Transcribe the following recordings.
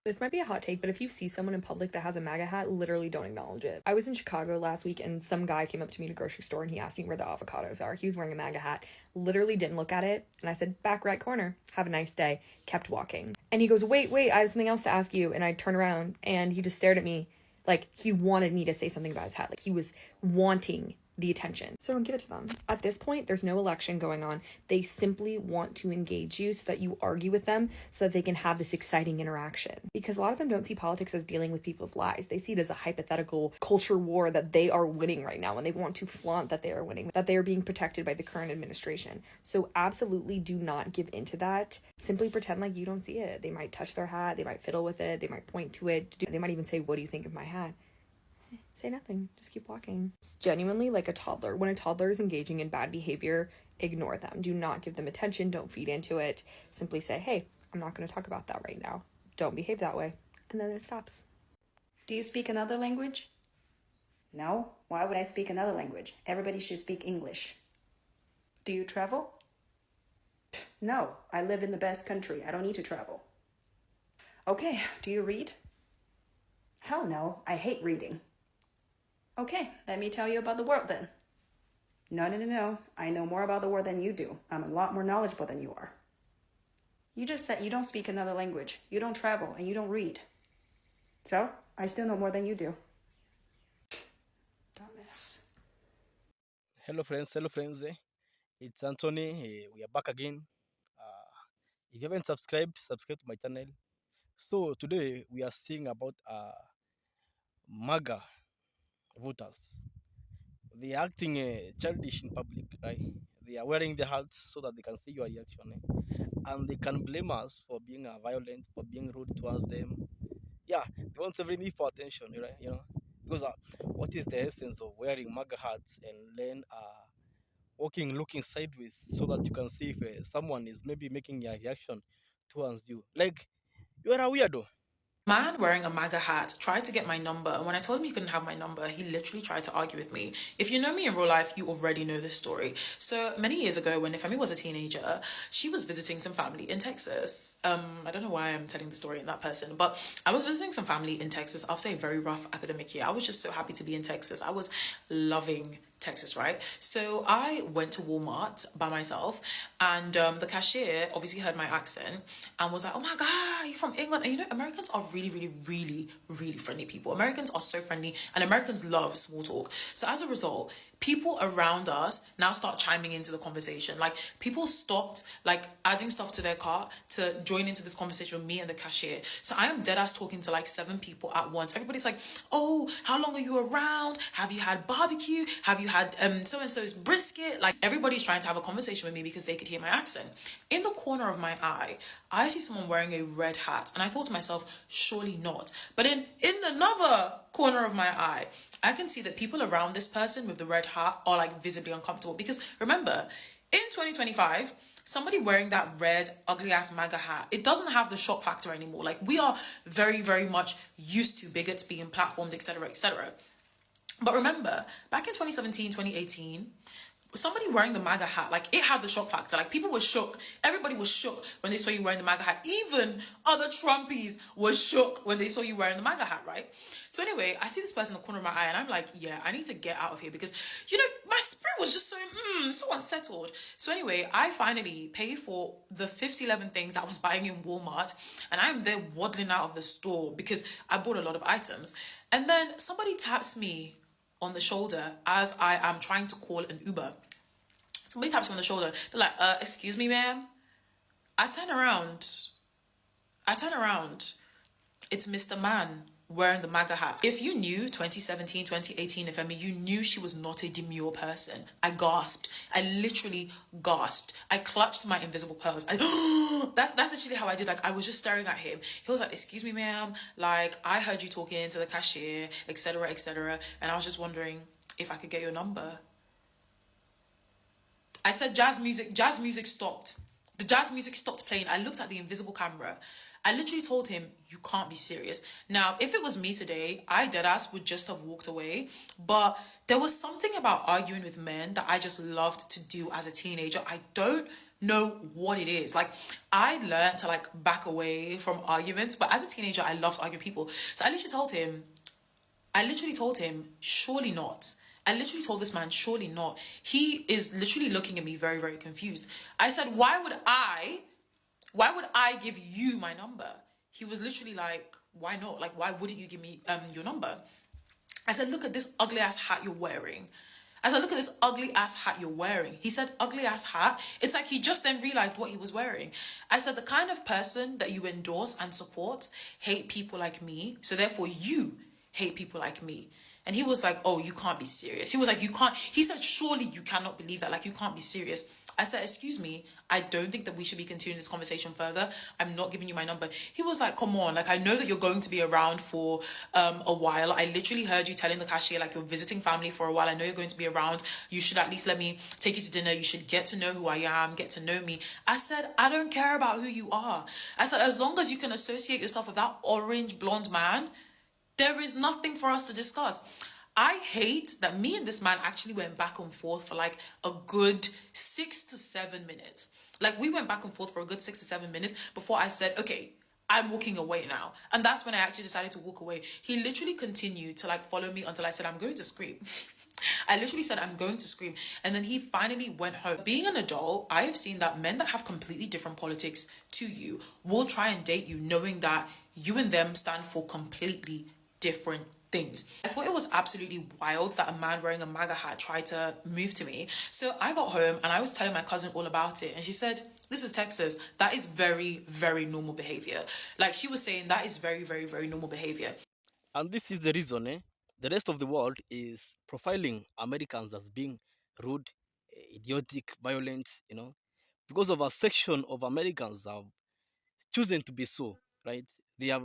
This might be a hot take, but if you see someone in public that has a MAGA hat, literally don't acknowledge it. I was in Chicago last week and some guy came up to me in a grocery store and he asked me where the avocados are. He was wearing a MAGA hat, literally didn't look at it. And I said, back right corner, have a nice day, kept walking. And he goes, wait, I have something else to ask you. And I turn around and he just stared at me like he wanted me to say something about his hat. Like he was wanting the attention. So don't give it to them. At this point, there's no election going on. They simply want to engage you so that you argue with them so that they can have this exciting interaction. Because a lot of them don't see politics as dealing with people's lives. They see it as a hypothetical culture war that they are winning right now, and they want to flaunt that they are winning, that they are being protected by the current administration. So absolutely do not give into that. Simply pretend like you don't see it. They might touch their hat, they might fiddle with it, they might point to it, they might even say, what do you think of my hat? Say nothing, just keep walking. It's genuinely like a toddler. When a toddler is engaging in bad behavior, ignore them. Do not give them attention, don't feed into it. Simply say, hey, I'm not going to talk about that right now. Don't behave that way. And then it stops. Do you speak another language? No. Why would I speak another language? Everybody should speak English. Do you travel? No. I live in the best country. I don't need to travel. Okay. Do you read? Hell no. I hate reading. Okay. Let me tell you about the world then. No. I know more about the world than you do. I'm a lot more knowledgeable than you are. You just said you don't speak another language. You don't travel and you don't read. So, I still know more than you do. Dumbass. Hello friends. It's Anthony. We are back again. If you haven't subscribe to my channel. So today we are seeing about MAGA voters. They are acting childish in public, right? They are wearing the hats so that they can see your reaction, and they can blame us for being violent, for being rude towards them. Yeah, they want everything for attention, right? Because what is the essence of wearing MAGA hats and then walking, looking sideways so that you can see if someone is maybe making a reaction towards you? Like, you are a weirdo. Man wearing a MAGA hat tried to get my number, and when I told him he couldn't have my number, he literally tried to argue with me. If you know me in real life, you already know this story. So many years ago, when Ifemi was a teenager, she was visiting some family in Texas. I don't know why I'm telling the story in that person, but I was visiting some family in Texas after a very rough academic year. I was just so happy to be in Texas. I was loving Texas, right? So I went to Walmart by myself, and the cashier obviously heard my accent and was like, oh my God, you're from England. And you know, Americans are really friendly people. Americans are so friendly, and Americans love small talk. So as a result, people around us now start chiming into the conversation. Like, people stopped like adding stuff to their cart to join into this conversation with me and the cashier. So I am dead ass talking to like 7 people at once. Everybody's like, oh, how long are you around? Have you had barbecue? Have you had so-and-so's brisket? Like, everybody's trying to have a conversation with me because they could hear my accent. In the corner of my eye, I see someone wearing a red hat, and I thought to myself, surely not. But in another corner of my eye, I can see that people around this person with the red hat are like visibly uncomfortable, because remember, in 2025, somebody wearing that red ugly ass MAGA hat, it doesn't have the shock factor anymore. Like, we are very much used to bigots being platformed, etc. But remember, back in 2017, 2018, somebody wearing the MAGA hat, like, it had the shock factor. Like, people were shook. Everybody was shook when they saw you wearing the MAGA hat. Even other Trumpies were shook when they saw you wearing the MAGA hat, right? So anyway, I see this person in the corner of my eye, and I'm like, yeah, I need to get out of here, because, you know, my spirit was just so unsettled. So anyway, I finally paid for the 50-11 things I was buying in Walmart, and I'm there waddling out of the store because I bought a lot of items. And then somebody taps me on the shoulder as I am trying to call an Uber. Somebody taps me on the shoulder. They're like, excuse me, ma'am. I turn around. It's Mr. Man wearing the MAGA hat. If you knew 2017, 2018, you knew she was not a demure person. I gasped. I literally gasped. I clutched my invisible pearls. That's actually how I did. Like, I was just staring at him. He was like, excuse me, ma'am. Like, I heard you talking to the cashier, etc. And I was just wondering if I could get your number. I said jazz music stopped. The jazz music stopped playing. I looked at the invisible camera. I literally told him, you can't be serious. Now, if it was me today, I deadass would just have walked away. But there was something about arguing with men that I just loved to do as a teenager. I don't know what it is. Like, I learned to like back away from arguments, but as a teenager, I loved arguing with people. So I literally told him, surely not. I literally told this man, surely not. He is literally looking at me very, very confused. I said, why would I give you my number? He was literally like, why not? Like, why wouldn't you give me your number? I said, look at this ugly ass hat you're wearing. I said, look at this ugly ass hat you're wearing. He said, ugly ass hat. It's like he just then realized what he was wearing. I said, the kind of person that you endorse and support hate people like me. So therefore you hate people like me. And he was like, oh, you can't be serious. He was like, you can't. He said, surely you cannot believe that. Like, you can't be serious. I said, excuse me, I don't think that we should be continuing this conversation further. I'm not giving you my number. He was like, come on. Like, I know that you're going to be around for a while. I literally heard you telling the cashier, like, you're visiting family for a while. I know you're going to be around. You should at least let me take you to dinner. You should get to know who I am, get to know me. I said, I don't care about who you are. I said, as long as you can associate yourself with that orange blonde man, there is nothing for us to discuss. I hate that me and this man actually went back and forth for like a good 6 to 7 minutes. Like, we went back and forth for a good 6 to 7 minutes before I said, okay, I'm walking away now. And that's when I actually decided to walk away. He literally continued to like follow me until I said, I'm going to scream. I literally said, I'm going to scream. And then he finally went home. Being an adult, I have seen that men that have completely different politics to you will try and date you knowing that you and them stand for completely different things. I thought it was absolutely wild that a man wearing a MAGA hat tried to move to me. So I got home and I was telling my cousin all about it. And she said, this is Texas. That is very, very normal behavior. Like, she was saying that is very, very, very normal behavior. And this is the reason, the rest of the world is profiling Americans as being rude, idiotic, violent, because of a section of Americans have chosen to be so, right? They have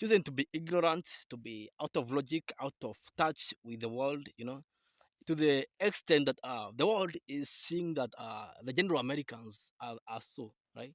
chosen to be ignorant, to be out of logic, out of touch with the world, to the extent that the world is seeing that the general Americans are so, right?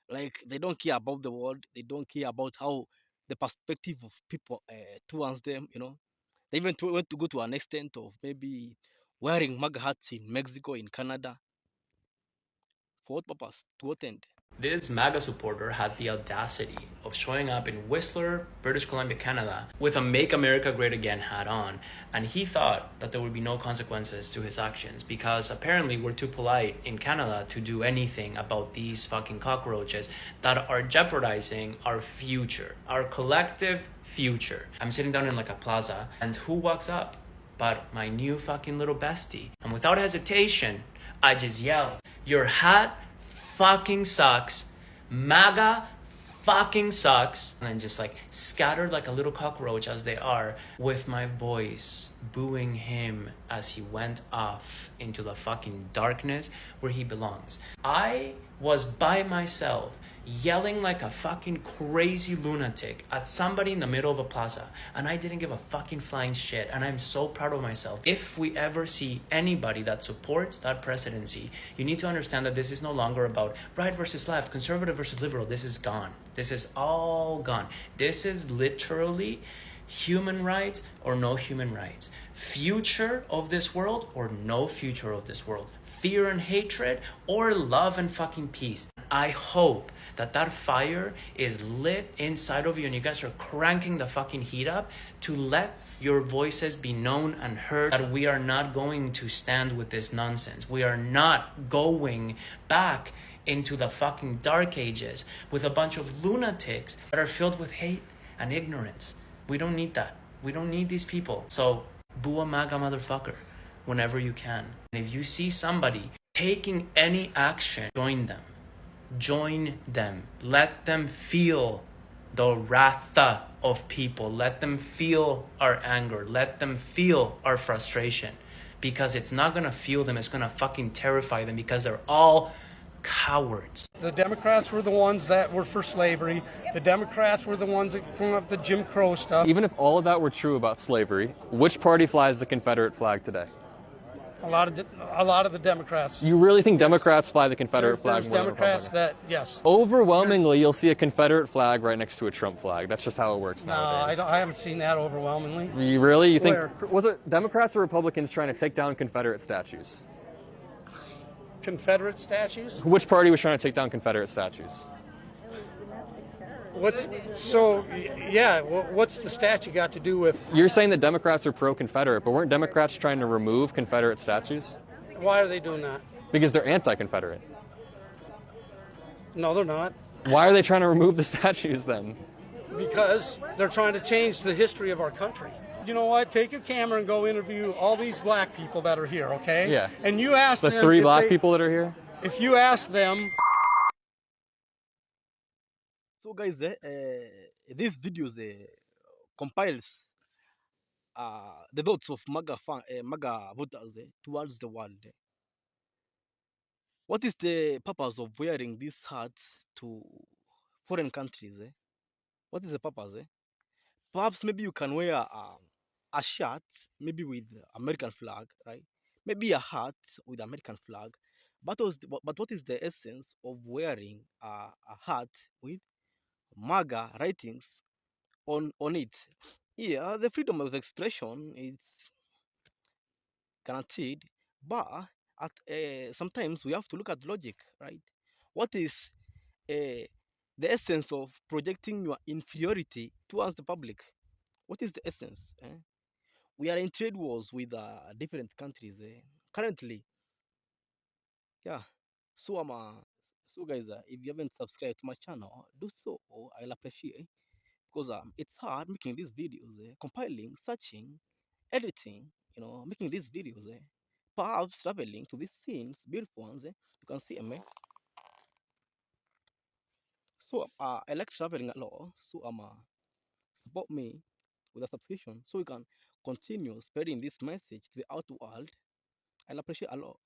Like, they don't care about the world, they don't care about how the perspective of people towards them, They even went to go to an extent of maybe wearing MAGA hats in Mexico, in Canada. For what purpose? To what end? This MAGA supporter had the audacity of showing up in Whistler, British Columbia, Canada, with a Make America Great Again hat on, and he thought that there would be no consequences to his actions because apparently we're too polite in Canada to do anything about these fucking cockroaches that are jeopardizing our future, our collective future. I'm sitting down in like a plaza, and who walks up but my new fucking little bestie? And without hesitation, I just yelled, your hat fucking sucks, MAGA fucking sucks, and then just like scattered like a little cockroach as they are, with my voice booing him as he went off into the fucking darkness where he belongs. I was by myself yelling like a fucking crazy lunatic at somebody in the middle of a plaza, and I didn't give a fucking flying shit, and I'm so proud of myself. If we ever see anybody that supports that presidency, you need to understand that this is no longer about right versus left, conservative versus liberal. This is gone. This is all gone. This is literally human rights or no human rights, future of this world or no future of this world, fear and hatred or love and fucking peace. I hope that that fire is lit inside of you and you guys are cranking the fucking heat up to let your voices be known and heard, that we are not going to stand with this nonsense. We are not going back into the fucking dark ages with a bunch of lunatics that are filled with hate and ignorance. We don't need that. We don't need these people. So boo a MAGA motherfucker whenever you can. And if you see somebody taking any action, join them. Join them. Let them feel the wrath of people. Let them feel our anger. Let them feel our frustration. Because it's not going to fuel them. It's going to fucking terrify them because they're all cowards. The Democrats were the ones that were for slavery. The Democrats were the ones that came up with the Jim Crow stuff. Even if all of that were true about slavery, which party flies the Confederate flag today? A lot of the Democrats. You really think Democrats fly the Confederate flag There's more than Democrats Republicans? that, yes. Overwhelmingly, you'll see a Confederate flag right next to a Trump flag. That's just how it works nowadays. I haven't seen that overwhelmingly. You really? You think, Where? was it Democrats or Republicans trying to take down Confederate statues? Confederate statues? Which party was trying to take down Confederate statues? What's the statue got to do with? You're saying that Democrats are pro-Confederate, but weren't Democrats trying to remove Confederate statues? Why are they doing that? Because they're anti-Confederate. No, they're not. Why are they trying to remove the statues then? Because they're trying to change the history of our country. You know what? Take your camera and go interview all these black people that are here, okay? Yeah. And you ask The them. three black people that are here? If you ask them. So guys, these videos compiles the thoughts of MAGA voters towards the world. What is the purpose of wearing these hats to foreign countries? What is the purpose? Perhaps maybe you can wear a shirt, maybe with American flag, right? Maybe a hat with American flag. But what is the essence of wearing a hat with MAGA writings on it? Yeah, the freedom of expression is guaranteed, but sometimes we have to look at logic, right? What is the essence of projecting your inferiority towards the public? What is the essence? We are in trade wars with different countries currently. Yeah. So so guys, if you haven't subscribed to my channel, do so. I'll appreciate, because it's hard making these videos, compiling, searching, editing, making these videos, perhaps traveling to these scenes, beautiful ones, you can see them. So I like traveling a lot, so support me with a subscription so we can continue spreading this message to the outer world. I'll appreciate a lot.